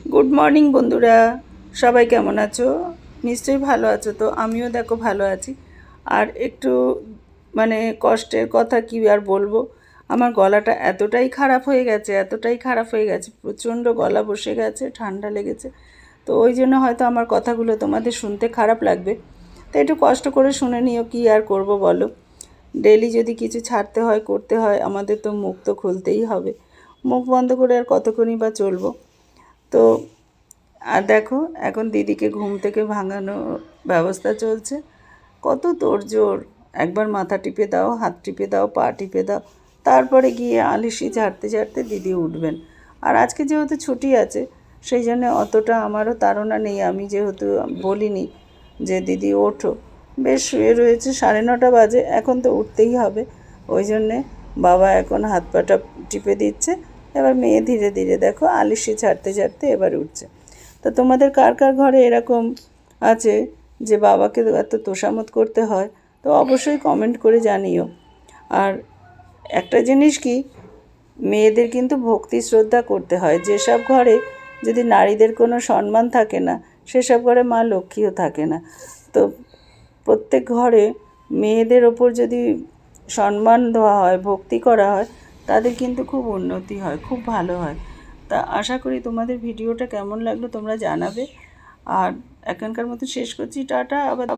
Good morning বন্ধুরা, সবাই কেমন আছো? নিশ্চয়ই ভালো আছো। তো আমিও দেখো ভালো আছি। আর একটু মানে কষ্টের কথা কি আর বলবো, আমার গলাটা এতটাই খারাপ হয়ে গেছে, প্রচণ্ড গলা বসে গেছে, ঠান্ডা লেগেছে। তো ওই জন্য হয়তো আমার কথাগুলো তোমাদের শুনতে খারাপ লাগবে। তো একটু কষ্ট করে শুনে নিও, কি আর করব বলো। ডেলি যদি কিছু ছাড়তে হয়, করতে হয়, আমাদের তো মুখ তো খুলতেই হবে। মুখ বন্ধ করে আর কতক্ষণই বা চলবো। তো আর দেখো, এখন দিদিকে ঘুম থেকে ভাঙানোর ব্যবস্থা চলছে। কত তোড়জোড়! একবার মাথা টিপে দাও, হাত টিপে দাও, পা টিপে দাও, তারপরে গিয়ে আলিশি ঝাড়তে ঝাড়তে দিদি উঠবেন। আর আজকে যেহেতু ছুটি আছে, সেই জন্য অতটা আমারও তাড়না নেই। আমি যেহেতু বলিনি যে দিদি ওঠো, বেশ শুয়ে রয়েছে, 9:30 বাজে, এখন তো উঠতেই হবে। ওই জন্যে বাবা এখন হাত পাটা টিপে দিচ্ছে। এবার মেয়ে ধীরে ধীরে দেখো আলিশি ছাড়তে ছাড়তে এবার উঠছে। তা তোমাদের কার কার ঘরে এরকম আছে যে বাবাকে এত তোষামত করতে হয়? তো অবশ্যই কমেন্ট করে জানিও। আর একটা জিনিস কি, মেয়েদের কিন্তু ভক্তি শ্রদ্ধা করতে হয়। যেসব ঘরে যদি নারীদের কোনো সম্মান থাকে না, সেসব ঘরে মা লক্ষ্মীও থাকে না। তো প্রত্যেক ঘরে মেয়েদের ওপর যদি সম্মান দেওয়া হয়, ভক্তি করা হয়, তাদের কিন্তু খুব উন্নতি হয়, খুব ভালো হয়। তা আশা করি তোমাদের ভিডিওটা কেমন লাগলো তোমরা জানাবে। আর এখনকার মতো শেষ করছি, টাটা। আবার